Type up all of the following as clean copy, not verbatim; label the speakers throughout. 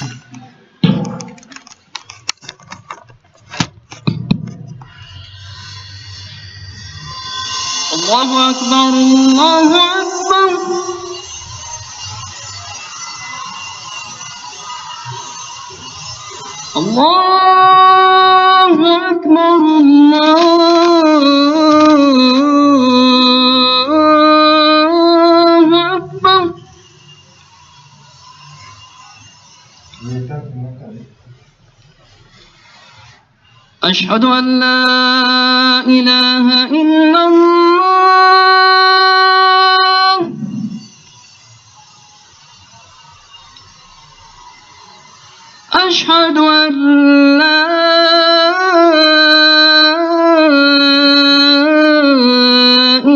Speaker 1: الله أكبر الله أكبر الله أكبر الله أكبر. أشهد أن لا إله إلا الله. أشهد أن لا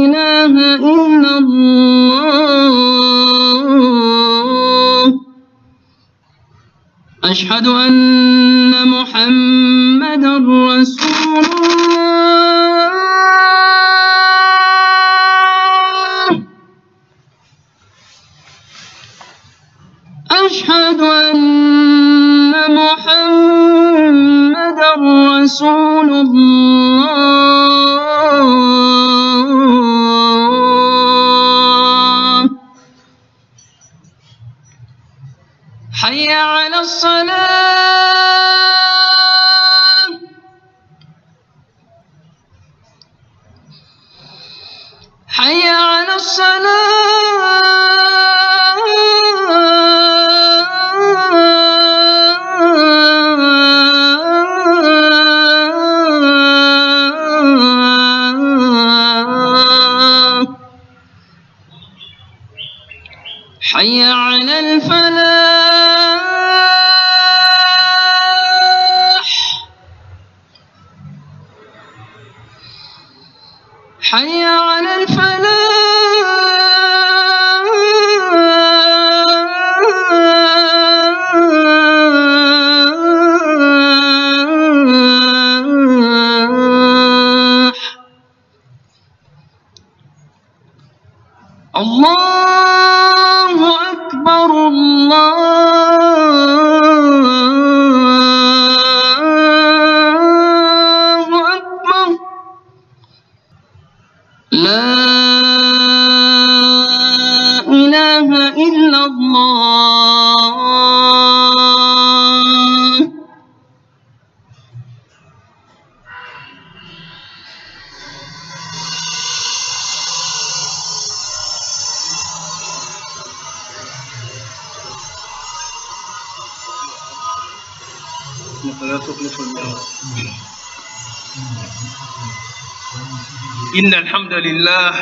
Speaker 1: إله إلا الله. أشهد أن محمدًا رسول الله. أشهد أن محمدًا رسول الله. حي على الصلاة. حي على الصلاة. حي على الفلاح. حي على الفلاح. الله أكبر الله أكبر. لا إله إلا الله. إن الحمد لله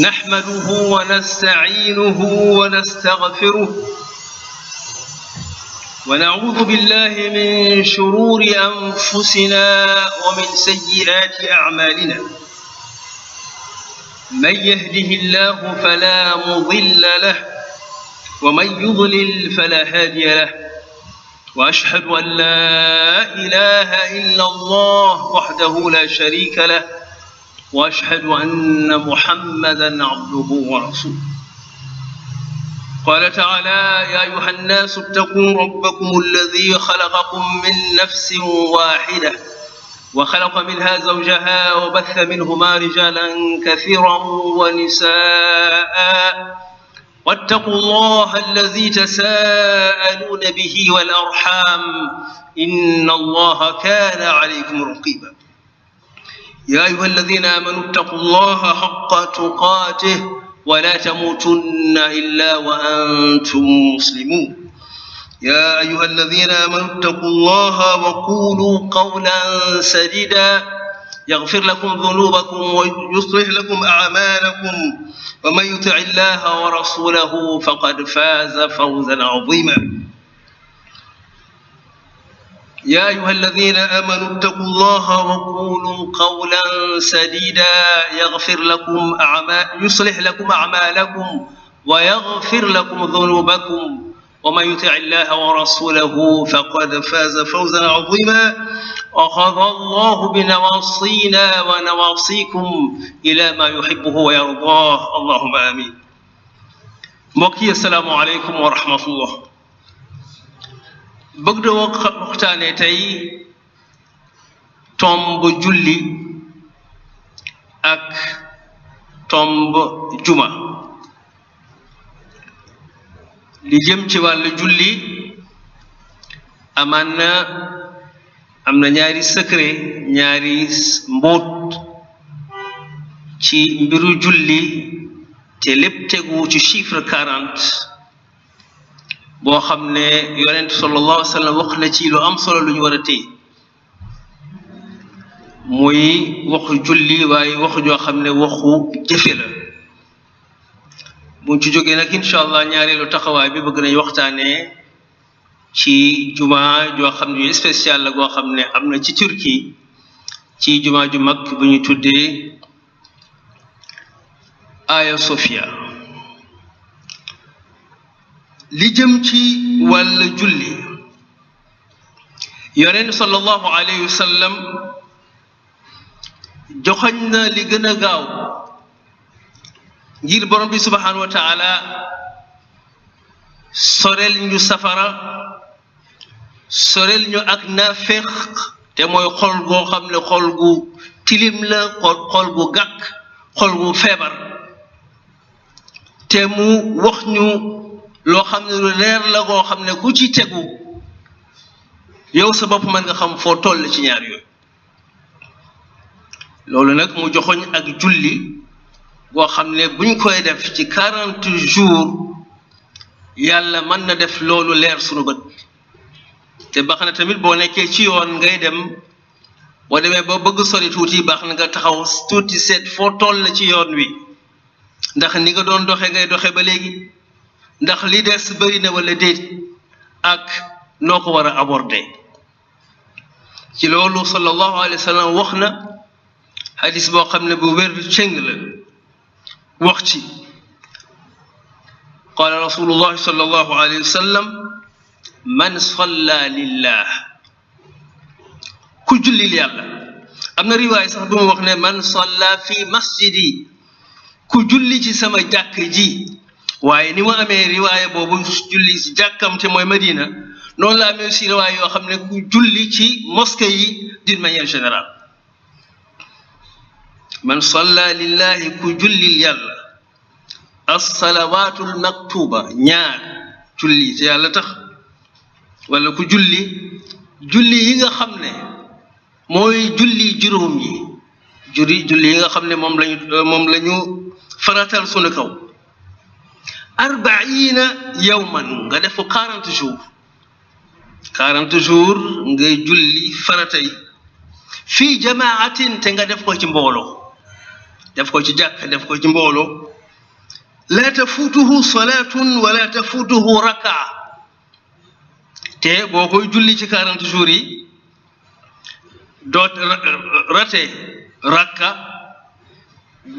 Speaker 1: نحمده ونستعينه ونستغفره ونعوذ بالله من شرور أنفسنا ومن سيئات أعمالنا. من يهده الله فلا مضل له ومن يضلل فلا هادي له. وأشهد أن لا إله إلا الله وحده لا شريك له وأشهد أن محمدًا عبده ورسوله. قال تعالى: يا أيها الناس اتقوا ربكم الذي خلقكم من نفس واحدة وخلق منها زوجها وبث منهما رجالا كثيرا ونساء واتقوا الله الذي تساءلون به والأرحام إن الله كان عليكم رقيبا. يا أيها الذين آمنوا اتقوا الله حق تقاته ولا تموتن إلا وأنتم مسلمون. يا أيها الذين آمنوا اتقوا الله وقولوا قولا سديدا يغفر لكم ذنوبكم ويصلح لكم أعمالكم ومن يطع الله ورسوله فقد فاز فوزا عظيما. يا أيها الذين آمنوا اتقوا الله وقولوا قولا سديدا يصلح لكم أعمالكم ويغفر لكم ذنوبكم ومن يطع الله ورسوله فقد فاز فوزا عظيما. أخذ الله بنواصينا ونواصيكم إلى ما يحبه ويرضاه، اللهم آمين. mbokk yi assalaamu aleykum wa rahmatullah bëgg na waxtaane tey tomb julli ak tomb juma li jëm ci wàllu julli am na ñaari secret ñaari mbóot ci mbiru julli te lépp tegu ci chiffre 40 boo xam ne yonent sallallahu alayhi wa sallam wax na ci lu am solo lu ñu war a téye muy waxu julli waaye waxu joo xam ne waxu jëfe la buñ ci jógee nag incha allah ñaareelu taxawaay bi bëgg nañ waxtaanee ci juma joo xam ne spécial la goo xam ne am na ci Turquie ci juma ju mag bu ñu tuddee Aya Sofia li jëm ci wàll julli yonent sallallahu alayhi wa sallam joxoñ na li gën a gaaw ngir borom bi subhanahu wa taala sorel ñu safara sorel ñu ak naafeq te mooy xol goo xam ne xol gu tilim la xol gu gàkk xol gu feebar te mu wax ñu loo xam ne lu leer la goo xam ne ku ci tegu yow sa bopp mën nga xam foo toll ci ñaar yooyu loolu nag mu joxoñ ak julli goo xam ne buñ koy def ci 40 jours yàlla mën na def loolu leer sunu bët te baax na tamit boo nekkee ci yoon ngay dem boo demee ba bëgg sori tuuti baax na nga taxaw tuuti seet foo toll ci yoon wi ndax ni nga doon doxe ngay doxe ba léegi ndax li des bëri na wala déet ak noo ko war a aborder ci loolu sallallahu alayhi wa sallam wax na hadis boo xam ne bu wér cëng la wax ci qaala rasulullah sallallahu alayhi wa sallam man salla lillah ku jullil yàlla am na riwaay sax bu mu wax ne man salla fi masjidi ku julli ci sama jàkk ji waaye ni mu amee riwaaya boobu julli ci jàkkam te mooy Madina noonu la amee aussi riwaaya yoo xam ne ku julli ci mosquée yi d'une manière générale man salla lillahi ku jullil yàlla as-salawaatul maktuba ñaar julli te yàlla tax wala ku julli yi nga xam ne mooy julli juróom yi julli yi nga xam ne moom lañu faratal sunu kaw 40 yawman nga def ko 40 jours ngay julli faratay fii jamaatin te nga def ko ci mbooloo def ko ci jàkk def ko ci mbooloo la tafutuhu salatun wala tafutuhu rakaa te boo koy julli ci 40 jours yi doo rate rakka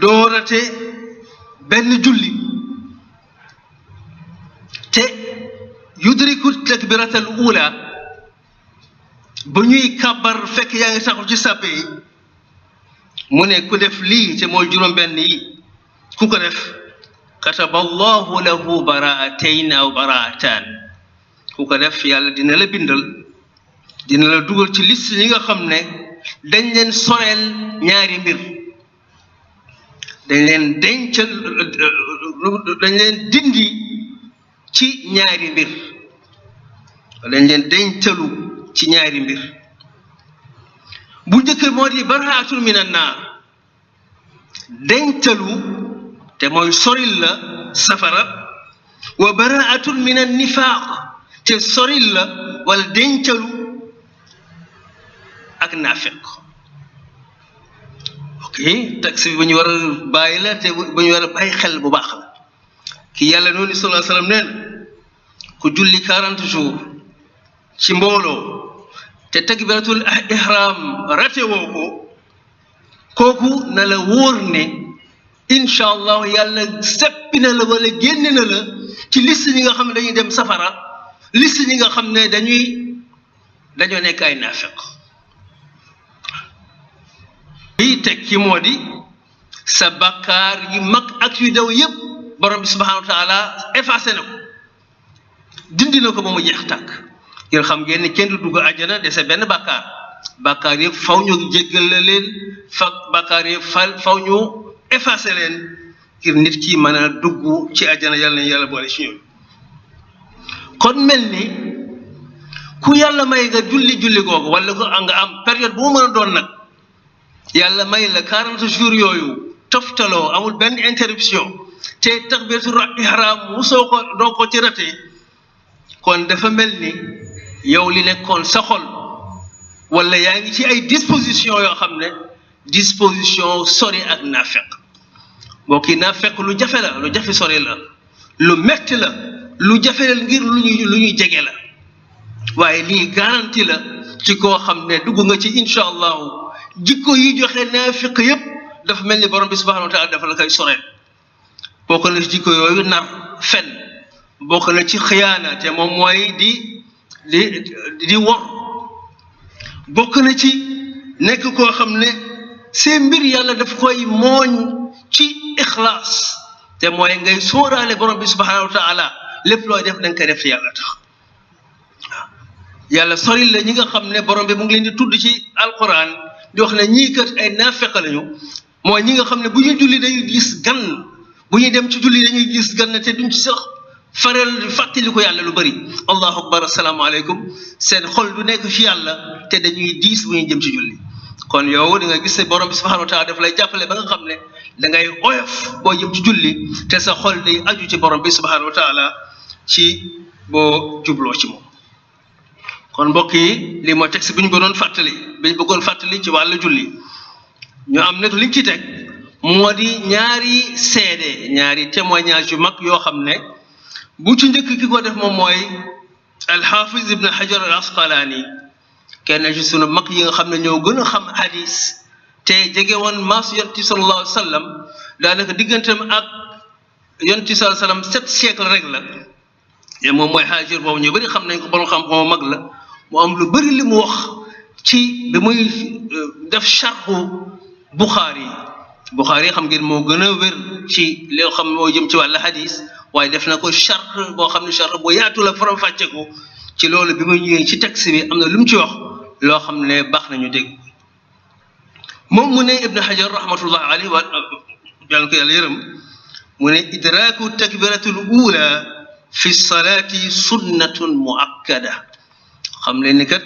Speaker 1: doo rate benn julli te yudriku takbiratal ula ba ñuy kàbbar fekk yaa ngi taxaw ci sàppe yi mu ne ku def lii te mooy juróom-benn yi ku ko def kataba allahu lahu baraatayn aw baraataan ku ko def yàlla dina la bindal dina la dugal ci liste ñi nga xam ne dañ leen soreel ñaari mbir dañ leen dencal dañ leen dindi ci ñaari mbir dañ leen dencalu ci ñaari mbir bu njëkk moo di baraatun min an naar dencalu te mooy soril la safara wa baraatun min an nifaaq te soril la wala dencalu ak naafeq ok taxi bi bu ñu war a bàyyi la te bu ñu war a bàyyi xel bu baax la ki yàlla noonu sallallahu alayhi wa sallam nee na ku julli 40 jours ci mbooloo te takbiratul ihram rate woo ko kooku na la wóor ne incha allah yàlla seppi na la wala génne na la ci liste ñi nga xam ne dañuy dem safara liste ñi nga xam ne dañoo nekk ay naafeq lii teg ci moo di sa bakkaar yu mag ak yu daw yépp borom bi subhanahu wa taala effacé na ko dindi na ko ba mu jeex tàkk yéen xam ngeen ni kenn du dugg àjjana dese benn bàkkaar yëpp faw ñu jéggal la leen bàkkaar yëpp faw ñu effacé leen ngir nit ki mën a dugg ci àjjana yàlla nañu yàlla boole ci ñoom kon mel ni ku yàlla may nga julli googu wala nga am période bu mu mën a doon nag yàlla may la 40 jours yooyu toftaloo amul benn interruption te takbiratul ihram musoo ko doo ko ci rate kon dafa mel ni yow li nekkoon sa xol wala yaa ngi ci ay disposition yoo xam ne disposition sori ak naafeq mbokk yi naafeq lu jafe la lu jafe sori la lu metti la lu jafe la ngir lu ñuy jege la waaye lii garantie la ci koo xam ne dugg nga ci incha allahu jikko yi joxe naafeq yépp dafa mel ni borom bi subhanahu wa taala dafa la koy soreel bokk na ci jikko yooyu nar fen bokk na ci xiyaana te moom mooy di wor bokk na ci nekk koo xam ne seen mbir yàlla daf koy mooñ ci ixlaas te mooy ngay sóoraale borom bi subhanahu wa taala lépp looy def da nga koy def te yàlla tax waaw yàlla sori la ñi nga xam ne borom bi mu ngi leen di tudd ci alquran di wax ne ñii kat ay naafeq lañu mooy ñi nga xam ne bu ñu julli dañuy gis gan bu ñuy dem ci julli dañuy gis gan te duñ ci sax faral fàttali ko yàlla lu bëri allahu akbar asalaamaaleykum seen xol du nekk fi yàlla te dañuy diis bu ñuy jëm ci julli kon yow da nga gis ne borom bi subhanahu wa taala daf lay jàppale ba nga xam ne da ngay oyof boo jëm ci julli te sa xol day aju ci borom bi subhanahu wa taala ci boo jubloo ci moom kon mbokk yi lii mooy texte bi ñu bëggoon fàttali ci wàllu julli ñu am nag liñ ci teg moo di ñaari seede ñaari témoignage yu mag yoo xam ne bu ci njëkk ki ko def moom mooy alxafiz ibn hajar al asqalaani kenn ci sunu mag yi nga xam ne ñoo gën a xam hadis te jege woon maasu yonti sallallahu alayhi wa sallam daanaka digganteem ak yonti sallallahu alayhi wa sallam 7 siècle rek la te moom mooy hajar boobu ñu bëri xam nañ ko borom xam-xam mag la mu am lu bëri li mu wax ci bi muy def sharhu Bukhari xam ngeen moo gën a wér ci li nga xam moo jëm ci wàllu hadis waaye def na ko sharh boo xam ne sharh bu yaatu la faram fàcce ko ci loolu bi muy ñëwee ci texte bi am na lu mu ci wax loo xam ne baax nañu dégg moom mu ne Ibn Hajar rahmatullah alayhi wa yàlla ko yàlla yërëm mu ne idraaku takbiratul ula fi salaati sunnatun muakkada xam leen ni kat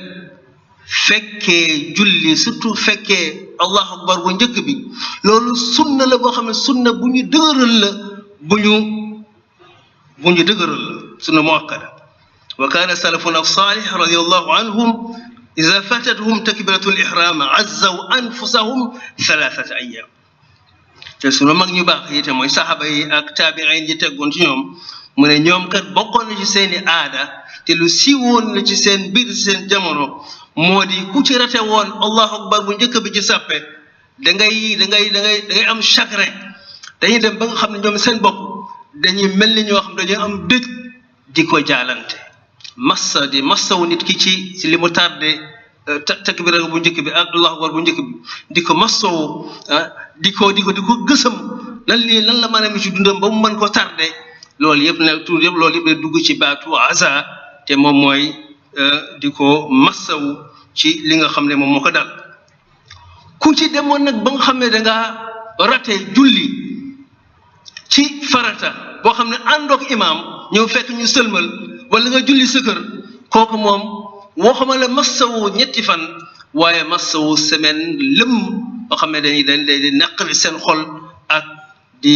Speaker 1: fekkee julli surtout fekkee allahu akbar bu njëkk bi loolu sunna la boo xam ne sunna bu ñu dëgëral la bu ñu dëgëral la sunna muakkada wa kaana salafuna salih radiyallahu anhum ida fatatuhum takbiratu al-ihram azzaw anfusahum 3 ayyam te sunu mag ñu baax yi te mooy saxaaba yi ak taabiin yi teggoon ci ñoom mu ne ñoom kat bokkoon na ci seeni aada te lu siiwoon na ci seen biir seen jamono moo di ku ci rate woon allahu akbar bu njëkk bi ci sàppe da ngay am chagrin dañuy dem ba nga xam ne ñoom seen bopp dañuy mel ni ñoo xam dañuy am dëj di ko jaalante massawu nit ki ci li mu tardé takbira bu njëkk bi ak allahu akbar bu njëkk bi di ko massawu di ko gësam lan la mën a mi ci dundam ba mu mën ko tardé loolu yëpp nag tur yëpp loolu yëpp dugg ci baatu aza te moom mooy di ko massawu ci li nga xam ne moom moo ko dal ku ci demoon nag ba nga xam ne da nga rate julli ci farata boo xam ne àndoog imaam ñëw fekk ñu sëlmal wala nga julli sa kër kooku moom waxuma la massawu ñetti fan waaye massawu semaine lëm boo xam ne dañuy naqari seen xol ak di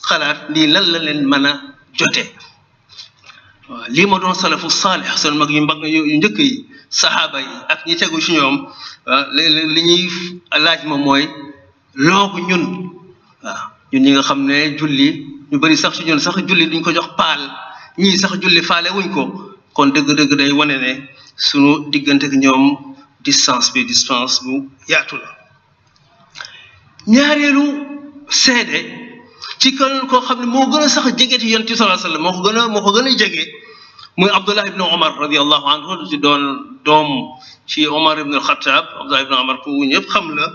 Speaker 1: xalaat lii lan la leen mën a jotee waaw lii ma doon salafu saalih seen mag yu njëkk yi saxaaba yi ak ñi tegu ci ñoom li ñuy laaj ma mooy loogu ñun waaw ñun ñi nga xam ne julli ñu bëri sax ci ñun sax julli duñ ko jox paal ñii sax julli faale wuñ ko kon dëgg-dëgg day wane ne sunu diggante ak ñoom distance bu yaatu la ñaareelu seede ci kan koo xam ne moo gën a sax jege ci yonent bi sallallahu alayhi wasallam moo ko gën a jege muy Abdullah ibn Omar radiyallahu anhu ci doon doom ci Omar ibn al-Khattab Abdullah ibn Omar ko ñëpp xam la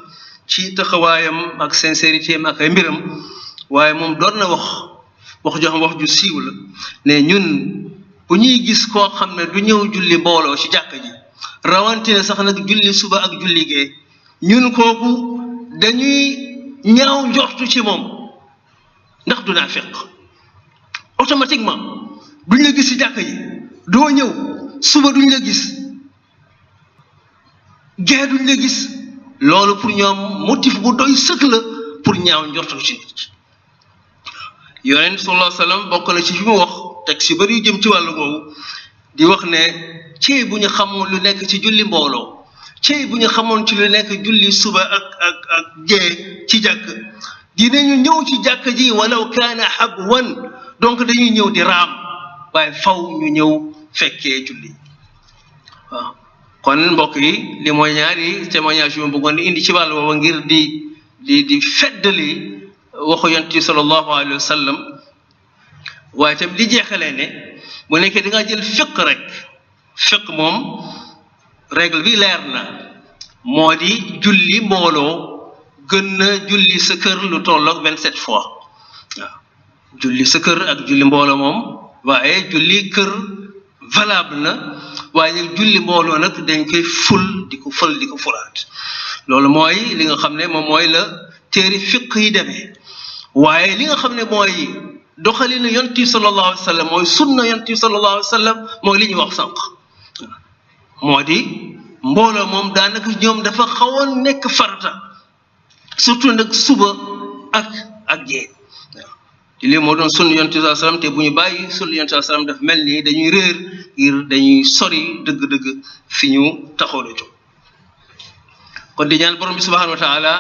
Speaker 1: ci taxawaayam ak sincérité am ak ay mbiram waaye moom doon na wax wax joo xam wax ju siiw la ne ñun bu ñuy gis koo xam ne du ñëw julli mbooloo ci jàkka ji rawantine sax nag julli suba ak julli gee ñun kooku dañuy ñaaw njortu ci moom ndax du naafiq automatiquement duñ la gis ci jàkka ji doo ñëw suba duñ la gis gee duñ la gis loolu pour ñoom motif bu doy sëkk la pour ñaaw njortu ci nit yonent sallallahu alayhi wa sallam bokk na ci fi mu wax teg si bari yu jëm ci wàllu googu di wax ne cey bu ñu xamoon lu nekk ci julli mbooloo cey bu ñu xamoon ci lu nekk julli suba ak gee ci jàkk dinañu ñëw ci jàkk ji walaw kaana habwan donc dañuy ñëw di raam waaye faw ñu ñëw fekkee julli waaw kon mbokk yi li mooy ñaari témoignage yu ma bëggoon di indi ci wàllu boobu ngir di feddali waxu yonent bi sallallahu alayhi wa sallam waaye tam di jeexalee ne bu nekkee da ngaa jël fiq rek fiq moom règle bi leer na moo di julli mbooloo gën na julli sa kër lu tolloog 27 fois waaw julli sa kër ak julli mbooloo moom waaye julli kër valable na waaye julli mbooloo nag dañ koy ful di ko fulaat loolu mooy li nga xam ne moom mooy la téeri fiq yi demee waaye li nga xam ne mooy doxalinu yonent bi sallallahu alayhi wa sallam mooy sunna yonent bi sallallahu alayhi wa sallam mooy li ñuy wax sànq moo di mbooloo moom daanaka ñoom dafa xawoon nekk farata surtout nag suba ak gée waaw lii moo doon sunna yonent bi sallallahu alayhi wa sallam te bu ñu bàyyi sunna yonent bi sallallahu alayhi wa sallam daf mel ni dañuy réer ngir dañuy sori dëgg-dëgg fi ñu taxaw la jóg kon di ñaan borom bi subhanahu wa taala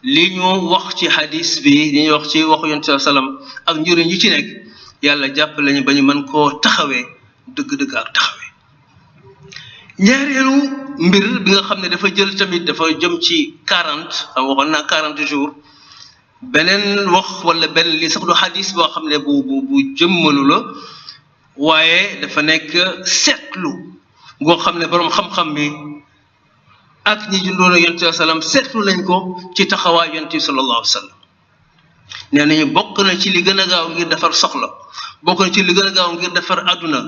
Speaker 1: li ñu wax ci hadis bi li ñuy wax ci waxu yonent sallallahu alayhi wasallam ak njëriñ yi ci nekk yàlla jàppale ñu ba ñu mën koo taxawee dëgg-dëgg ak taxawee ñaareelu mbir bi nga xam ne dafa jël tamit dafa jëm ci 40 xam waxoon naa 40 jours beneen wax wala benn li sax du hadis boo xam ne bu jëmmalu la waaye dafa nekk seetlu goo xam ne borom xam-xam bi ak ñi jundoon ak yonent bi sallam seetlu nañ ko ci taxawaay yonent bi sallallahu alayhi wa sallam nee nañu bokk na ci li gën a gaaw ngir defar soxla bokk na ci li gën a gaaw ngir defar àdduna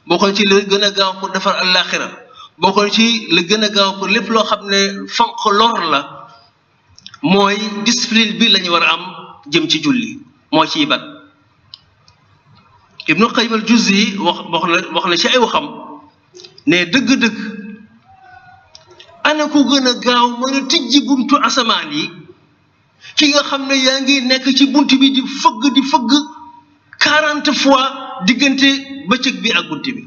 Speaker 1: bokk na ci li gën a gaaw pour defar àllaaxira bokk na ci li gën a gaaw pour lépp loo xam ne fanq lor la mooy discipline bi la ñu war a am jëm ci julli moo ciy ban Ibnu Qayyim al-Juzzi wax na ci ay waxam ne dëgg-dëgg ana ku gën a gaaw mën a tijji buntu asamaan yi ki nga xam ne yaa ngi nekk ci buntu bi di fëgg 40 fois diggante bëccëg bi ak buntu bi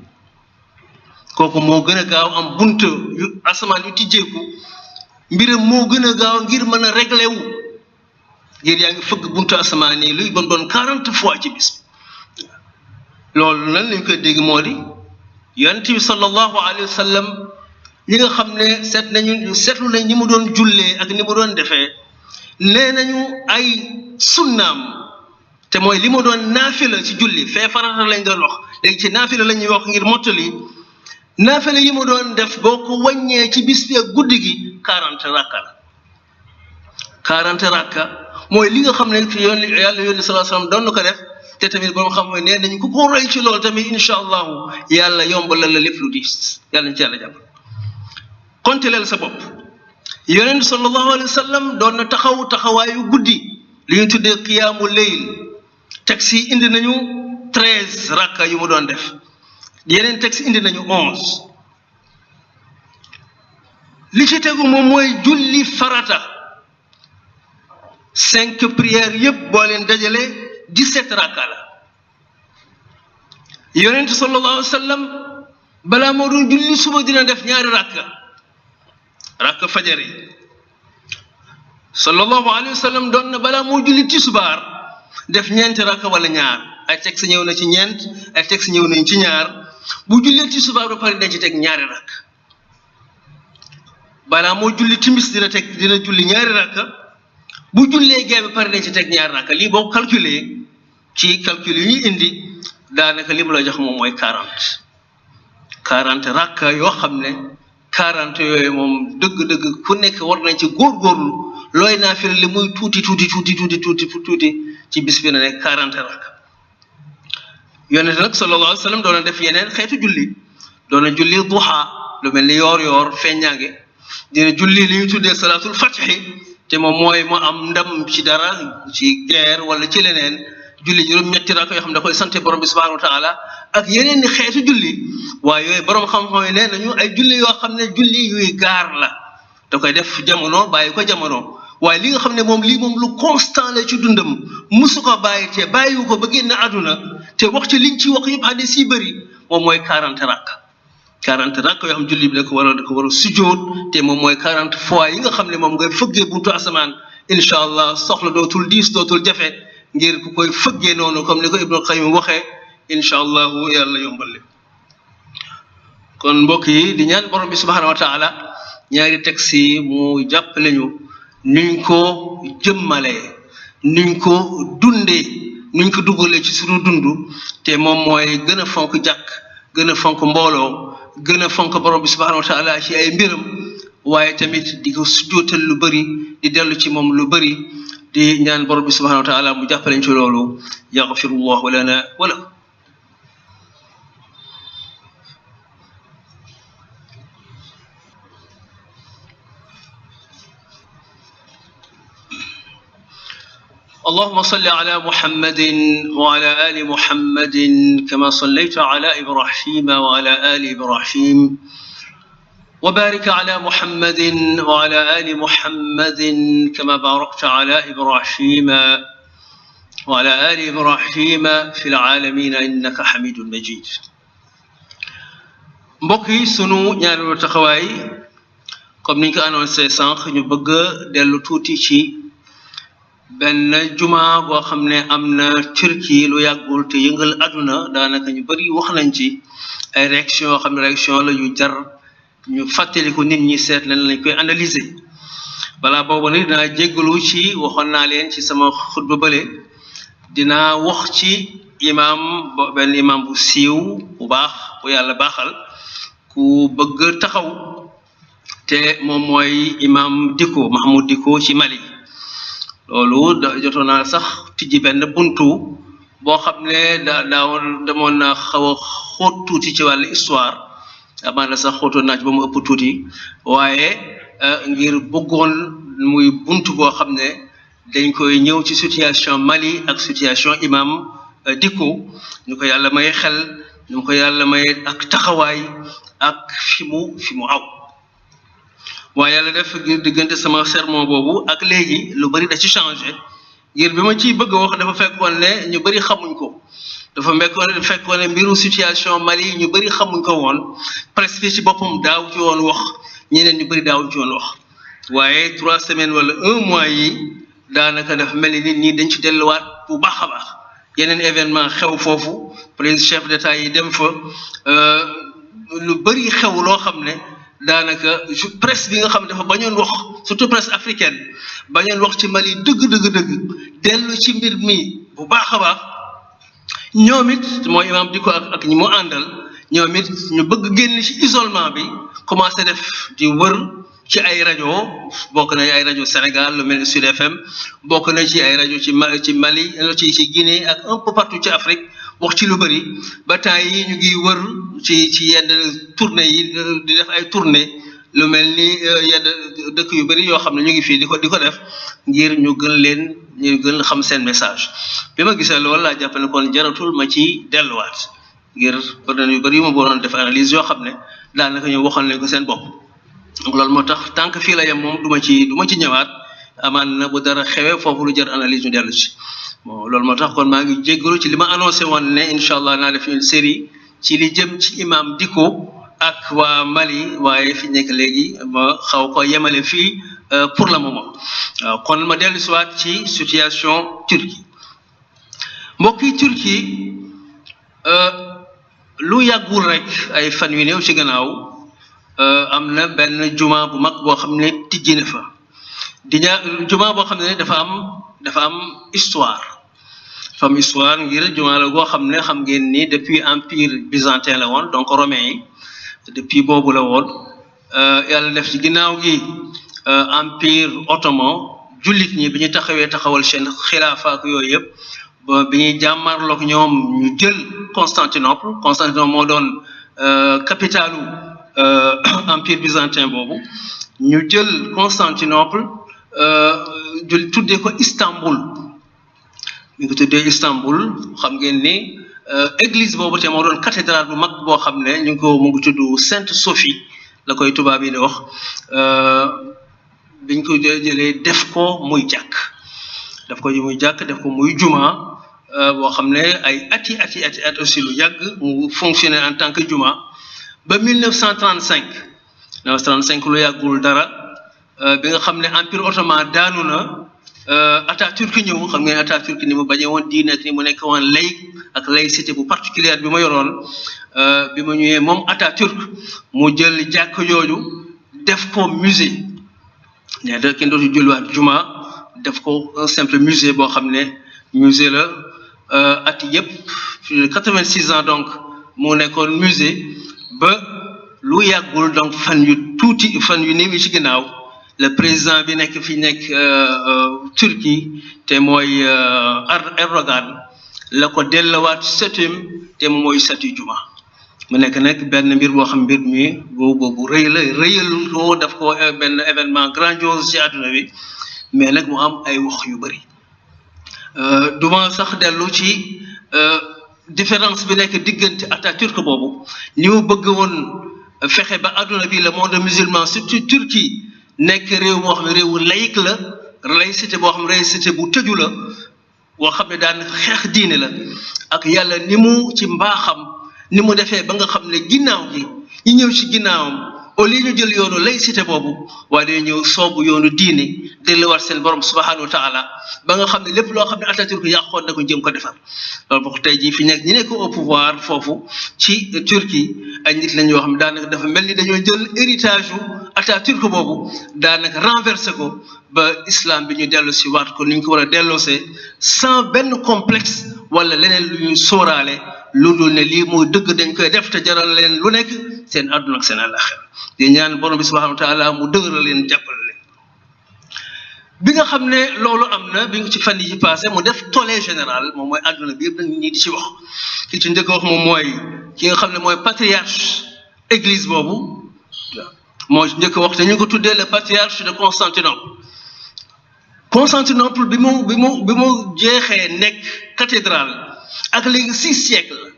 Speaker 1: kooku moo gën a gaaw am buntu yu asamaan yu tijjeeku mbiram moo gën a gaaw ngir mën a réglé wu ngir yaa ngi fëgg buntu asamaan yi luy bon 40 fois ci bis loolu nan lañ koy dégg moo di yonent bi sallallahu alayhi wa sallam ñi nga xam ne seetlu nañ ni mu doon jullee ak ni mu doon defee nee nañu ay sunnaam te mooy li mu doon naafila ci julli fee farata lañ doon wax léegi ci naafila la ñuy wax ngir mottali naafila yi mu doon def boo ko wàññee ci bis bi ak guddi gi 40 rakka la 40 rakka mooy li nga xam ne yàlla yónni sallallahu alayhi wa sallam doon na ko def te tamit borom xam mooy nee nañu ku ko roy ci loolu tamit incha allahu yàlla yombalal la lépp lu diis yàlla ñu ci yàlla jàpp konteleel sa bopp yonent sallallahu alayhi wa sallam doon na taxawaayu guddi li ñu tuddee qiyaamu leyl texte yi indi nañu 13 rakka yu mu doon def yeneen texte indi nañu 11 li ci tegu moom mooy julli farata 5 prières yëpp boo leen dajale 17 rakka la yonent sallallahu alayhi wa sallam balaa moo doon julli suba dina def ñaari rakka fajar yi sallallahu alayhi wa sallam doon na balaa moo julli tisbaar def ñeenti rakka wala ñaar ay texte ñëw na ci ñeent ay texte ñëw nañ ci ñaar bu jullee tisbaar ba pare dañ ci teg ñaari rakka balaa moo julli timis dina julli ñaari rakka bu jullee gee ba pare dañ ci teg ñaari rakka lii boo calculer ci calcul yi ñuy indi daanaka li mu la jox moom mooy 40 rakka yoo xam ne 40 yooyu moom dëgg-dëgg ku nekk war nañ ci góorgóorlu looy naafila li muy tuuti ci bis bi na nekk 40 rakka yonent nag sallallahu alayhi wa sallam doon na def yeneen xeetu julli doon na julli duha lu mel ni yoor feeññaange dina julli li ñu tuddee salaatul fatxi te moom mooy mu am ndam ci dara ci guerre wala ci leneen julli juróom-ñetti rakk yoo xam ne da koy sante borom bi subhanahu wa taala ak yeneen ni xeetu julli waaye yooyu borom xam-xam yi nee nañu ay julli yoo xam ne julli yuy gaar la da koy def jamono bàyyi ko jamono waaye li nga xam ne moom lii moom lu constant la ci dundam musu ko bàyyi te bàyyiwu ko ba génn àdduna te wax ci liñ ci wax yëpp hadis yi bëri moom mooy 40 rakk 40 rakk yoo xam julli bi da ko war a sujjóot te moom mooy 40 fois yi nga xam ne moom ngay fëggee buntu asamaan incha allah soxla dootul diis dootul jafe ngir ku koy fëggee noonu comme ni ko Ibnu Qayyim waxee incha allahu yàlla yombal leen kon mbokk yi di ñaan borom bi subhanahu wa taala ñaari texte yi mu jàppale ñu nuñ ko jëmmalee nuñ ko dundee nuñ ko dugalee ci suñu dund te moom mooy gën a fonk jàkk gën a fonk mbooloo gën a fonk borom bi subhanahu wa taala ci ay mbiram waaye tamit di ko sujjóotal lu bëri di dellu ci moom lu bëri di ñaan borom bi subhanahu wa taala mu jàppale ñu ci loolu yaxfirullahu lana wa lakum اللهم صل على محمد وعلى آل محمد كما صليت على إبراهيم وعلى آل إبراهيم وبارك على محمد وعلى آل محمد كما باركت على إبراهيم وعلى آل إبراهيم في العالمين إنك حميد مجيد mbokki sunu ñaareelu taxawaay comme niñ ko annoncé sànq ñu bëgg dellu tuuti ci benn juma boo xam ne am na Turquie lu yàggul te yëngal àdduna daanaka ñu bëri wax nañ ci ay réaction yoo xam ne réaction la yu jar ñu fàttaliku nit ñi seet lan lañ koy analyser balaa boobu nag dinaa jéggalu ci waxoon naa leen ci sama xutba bële dinaa wax ci benn imam bu siiw bu baax bu yàlla baaxal ku bëgg taxaw te moom mooy imam Dicko Mahmoud Dicko ci Mali loolu jotoon naa sax tijji benn buntu boo xam ne demoon na xaw a xóot tuuti ci wàllu histoire amaana sax xóotoon naa ci ba mu ëpp tuuti waaye ngir bëggoon muy buntu boo xam ne dañ koy ñëw ci situation Mali ak situation imam Dicko ñu ko yàlla may xel ñu ko yàlla may ak taxawaay ak fi mu aw waaye yàlla def ngir diggante sama sermon boobu ak léegi lu bari da ci changé ngir bi ma ciy bëgg a wax dafa fekkoon ne ñu bari xamuñ ko dafa fekkoon ne mbiru situation Mali ñu bari xamuñ ko woon presque ci boppam daaw ci woon wax ñeneen ñu bari daaw ci woon wax waaye 3 semaines wala 1 mois yi daanaka dafa mel ni nit ñi dañ ci delluwaat bu baax a baax yeneen événement xew foofu président chef d'état yi dem fa lu bari xew loo xam ne daanaka presse bi nga xam ne dafa bañoon wax surtout presse africaine bañoon wax ci Mali dëgg dellu ci mbir mi bu baax a baax ñoom it mooy imam Dicko ak ñi mu àndal ñoom it ñu bëgg génn ci isolement bi commencé def di wër ci ay rajo bokk na ay rajo Sénégal lu mel ni Sud FM bokk na ci ay rajo ci Mali ci Guinée ak un peu partout ci Afrique wax ci lu bëri ba temps yi ñu ngi wër ci yenn tournée yi di def ay tournée lu mel ni yenn dëkk yu bëri yoo xam ne ñu ngi fii di ko def ngir ñu gën xam seen message bi ma gisee loolu laa jàpp ne kon jaratul ma ci delluwaat ngir bëri yu bëri yu ma waroon def analyse yoo xam ne daanaka ñu waxoon nañ ko seen bopp donc loolu moo tax tant que fii la yem moom du ma ci ñëwaat amaan na bu dara xewee foofu lu jar analyse ñu dellu ci bon loolu moo tax kon maa ngi jéggalu ci li ma annoncé woon ne incha allah naa def une série ci li jëm ci imam Dicko ak waa Mali waaye fi nekk léegi ma xaw ko yemale fii pour le moment waaw kon ma dellu siwaat ci situation Turquie mbokki Turquie lu yàggul rek ay fan yu néew ci gannaaw am na benn juma bu mag boo xam ne tijji na fa juma boo xam ne dafa am histoire ngir juma la goo xam ne xam ngeen ni depuis empire byzantin la woon donc romain yi depuis boobu la woon yàlla def ci ginnaaw gi empire ottoman jullit ñi bi ñu taxawal seen xilaafa ak yooyu yëpp ba bi ñuy jàmmarloog ñoom ñu jël Constantinople moo doon capitalu empire byzantin boobu ñu jël Constantinople jël tuddee ko Istanbul ñu ko tuddee Istanbul xam ngeen ni église boobu te moo doon cathédrale bu mag boo xam ne mu ngi tudd Sainte Sophie la koy tubaab yi di wax biñ ko jëlee def ko muy jàkk def ko muy juma boo xam ne ay ati aussi lu yàgg mu fonctionner en tant que juma ba 1935 lu yàggul dara bi nga xam ne empire ottoman daanu na Atatürk ñëw xam ngeen Atatürk ni mu bañee woon diine ak ni mu nekk woon laïc ak laïcité bu particulière bi ma yoroon bi ma ñëwee moom Atatürk mu jël jàkk jooju def ko musée ne da kenn dootu jëlwaat juma def ko un simple musée boo xam ne musée la at yëpp 86 ans donc mu nekkoon musée ba lu yàggul donc fan yu néew ci ginnaaw le président bi nekk Turquie te mooy Erdogan la ko delluwaat statut te mooy statut juma mu nekk nag benn mbir boo xam mbir mi boobu rëy la rëyal ko daf ko benn événement grandiose ci àdduna bi mais nag mu am ay wax yu bëri duma sax dellu ci différence bi nekk diggante Atatürk boobu ni mu bëgg woon fexe ba àdduna bi le monde musulman surtout Turquie nekk réew moo xam ne réewu laïque la laïcité boo xam ne laïcité bu tëju la boo xam ne daan xeex diine la ak yàlla ni mu ci mbaaxam ni mu defee ba nga xam ne ginnaaw gi ñi ñëw ci ginnaawam au lieu ñu jël yoonu laïcité boobu waaye dañu ñëw soobu yoonu diine delluwaat seen borom subhanahu wa taala ba nga xam ne lépp loo xam ne Atatürk yàqoon na ko jëm ko defar loolu boo tey jii fi nekk ñi nekk au pouvoir foofu ci Turquie ay nit lañ yoo xam ne daanaka dafa mel ni dañoo jël héritage yu Atatürk boobu daanaka renversé ko ba islam bi ñu dellu si waat ko ni ñu ko war a delloosee sans benn complexe wala leneen lu ñuy sóoraale lu dul ne lii mooy dëgg dañ koy def te jaral leen lu nekk seen àdduna ak seen àllaaxira di ñaan borom bi subhanahu wa taala mu dëgëral leen jàppale leen bi nga xam ne loolu am na bi nga ci fan yi passé mu def tollé général moom mooy àdduna bi yëpp nag ñi di ci wax ki ci njëkk wax moom mooy ki nga xam ne mooy patriarche église boobu moo ci njëkk wax te ñu ko tuddee le patriarche de Constantinople bi mu jeexee nekk cathédrale ak léegi 6 siècles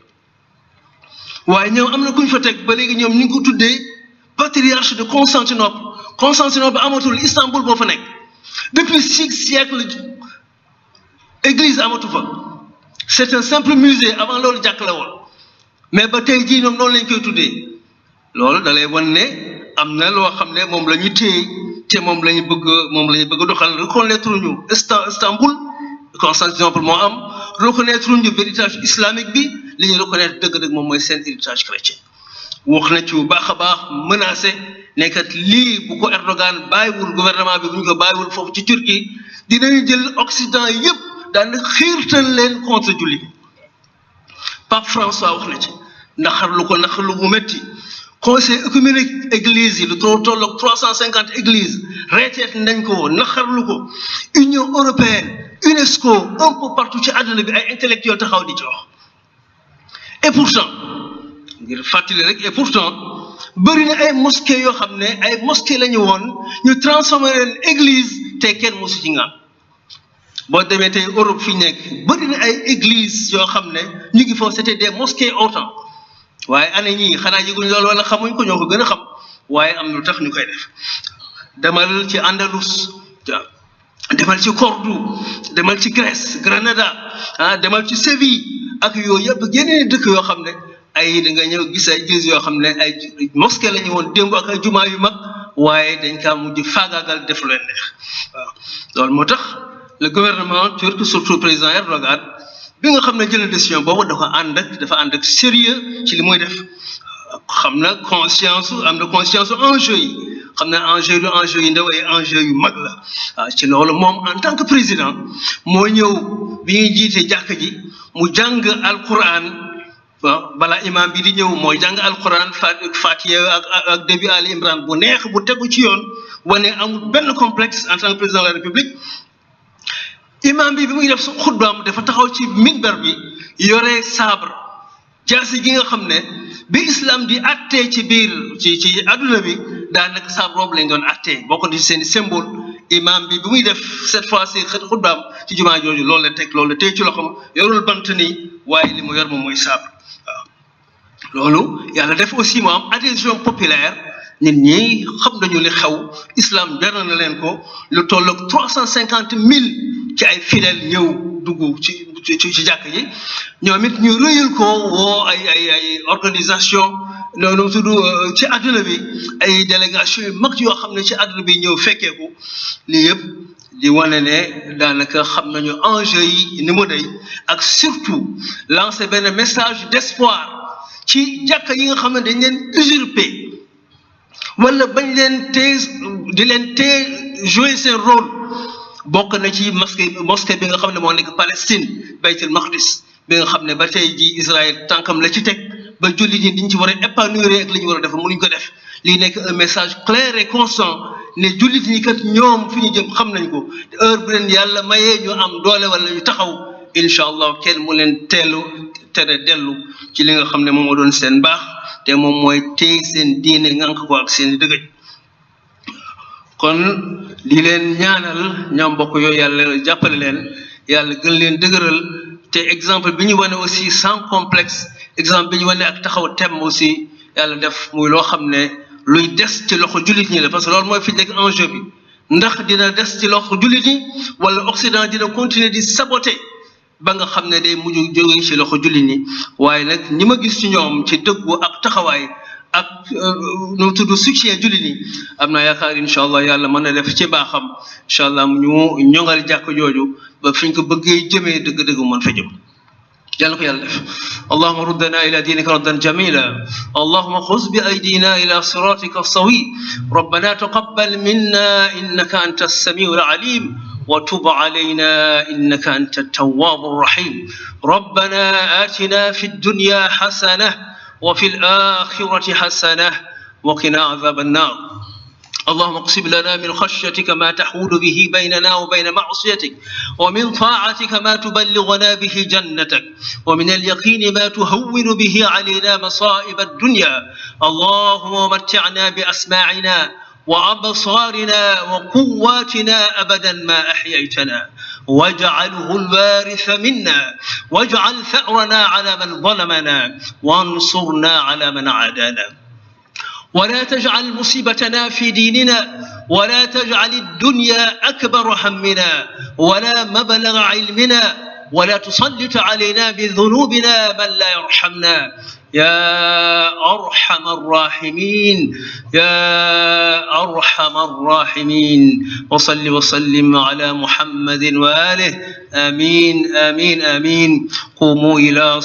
Speaker 1: waaye ñoom am na ku ñu fa teg ba léegi ñoom ñu ngi ko tuddee patriarche de Constantinople amatul Istanbul boo fa nekk depuis 6 siècles église amatu fa c'est un simple musée avant loolu jàkk la woon mais ba tey jii ñoom noonu lañ koy tuddee loolu da lay wan ne am na loo xam ne moom la ñu téye te moom la ñu bëgg doxal reconnaître ñu Istanbul Constantinople moo am reconnaître ñu héritage islamique bi li ñu reconnaître dëgg-dëgg moom mooy seen héritage chrétien wax na ci bu baax a baax menacé nekkat lii bu ko Erdogan bàyyiwul gouvernement bi bu ñu ko bàyyiwul foofu ci Turquie dinañu jël Occident yëpp daan xiirtal leen contre julli Pape François wax na ci naxarlu bu métti conseil œcuménique église yi lu tolloog 350 églises reeteet nañ ko naxarlu ko Union européenne UNESCO un peu partout ci àdduna bi ay intellectuels taxaw di ci wax et pourtant ngir fàttali rek et pourtant bëri na ay mosquées yoo xam ne ay mosquées la ñu woon ñu transformé leen église te kenn mosu ci ngaan boo demee tey Europe fi nekk bëri na ay églises yoo xam ne ñu ngi foofu c'était des mosquées autant waaye ana ñii xanaa yëguñ loolu wala xamuñ ko ñoo ko gën a xam waaye am na lu tax ñu koy def demal ci Andalus demal ci Cordoue demal ci Grèce Granada demal ci Séville ak yooyu yëpp yeneen dëkk yoo xam ne ay da nga ñëw gis ay églises yoo xam ne ay mosquée la ñu woon démb ak ay jumaa yu mag waaye dañ kaa mujj faagaagal def lu leen neex waaw loolu moo tax le gouvernement turc surtout président Erdogan bi nga xam ne jël décision boobu dafa ànd ak sérieux ci li muy def am na conscience enjeu yi xam ne enjeu yu ndaw ay enjeu yu mag la waaw ci loolu moom en tant que président moo ñëw bi ñuy jiite jàkk ji mu jàng alquran waaw balaa imam bi di ñëw mooy jàng alquran Fatiha ak début Ali Imran bu neex bu tegu ci yoon wane amul benn complexe en tant que président de la République imam bi muy def xutbaam dafa taxaw ci minbar bi yore sabre jaasi gi nga xam ne bi islam di attee ci biir ci adduna bi daanaka sabre boobu lañ doon attee bokk na ci seen symbole imam bi muy def cette fois ci xutbaam ci jumaa jooju loolu la teg loolu la tey ci loxoom yorul bant nii waaye li mu yor moom mooy sabre waaw loolu yàlla def aussi mu am adhésion populaire nit ñi xam nañu li xew islam jar na leen ko lu toll ak 350,000 ci ay fidèles ñëw dugg ci jàkk ji ñoom it ñu rëyal ko woo ay organisation noonu tudd ci àdduna bi ay délégation yu mag yoo xam ne ci àdduna bi ñëw fekkeeku lii yëpp di wane ne daanaka xam nañu enjeu yi ni mu dey ak surtout lancer benn message d'espoir ci jàkk yi nga xam ne dañ leen usurper wala bañ leen tee jouer seen rôle bokk na ci mosquée bi nga xam ne moo nekk Palestine Baytul Maqdis bi nga xam ne ba tey ji Israël tànkam la ci teg ba jullit ñi diñ ci war a épanouir ak li ñu war a def mënuñ ko def lii nekk un message clair et constant ne jullit ñi kat ñoom fi ñu jëm xam nañ ko heure bu leen yàlla mayee ñu am doole wala ñu taxaw incha allah kenn mu leen tere dellu ci li nga xam ne moom moo doon seen baax te moom mooy téye seen diine ngànk ko ak seen dëgëj kon di leen ñaanal ñoom mbokk yooyu yàlla jàppale leen yàlla gën leen dëgëral te exemple bi ñu wane aussi sans complexe exemple bi ñu wane ak taxaw tem aussi yàlla def muy loo xam ne luy des ci loxo jullit ñi la parce que loolu mooy fi nekk enjeu bi ndax dina des ci loxo jullit ñi wala Occident dina continuer di saboter ba nga xam ne day mujj jóge ci loxo jullit ñi waaye nag ñi ma gis ci ñoom ci dëggu ak taxawaay ak nu tudd soutien jullit ñi am naa yaakaar incha allah yàlla mën na def ci baaxam incha allah ñu ñoŋal jàkk jooju ba fi ñu ko bëggee jëmee dëgg-dëgg mën fa jëm yàlla ko yàlla def allahuma ruddana ila dinika raddan jamila allahuma xuz bi aydina ila siratika sawi rabbana taqabbal minna innaka anta as-samiu al-alim وتب علينا إنك أنت التواب الرحيم ربنا آتنا في الدنيا حسنة وفي الآخرة حسنة وقنا عذاب النار اللهم اقسم لنا من خشيتك ما تحول به بيننا وبين معصيتك ومن طاعتك ما تبلغنا به جنتك ومن اليقين ما تهون به علينا مصائب الدنيا اللهم متعنا بأسماعنا وأبصارنا وقواتنا أبدا ما أحييتنا واجعله الوارث منا واجعل ثأرنا على من ظلمنا وانصرنا على من عادانا ولا تجعل مصيبتنا في ديننا ولا تجعل الدنيا أكبر همنا ولا مبلغ علمنا ولا تسلط علينا بذنوبنا من لا يرحمنا يا أرحم الراحمين يا أرحم الراحمين وصل وسلم على محمد وآله آمين آمين آمين قوموا إلى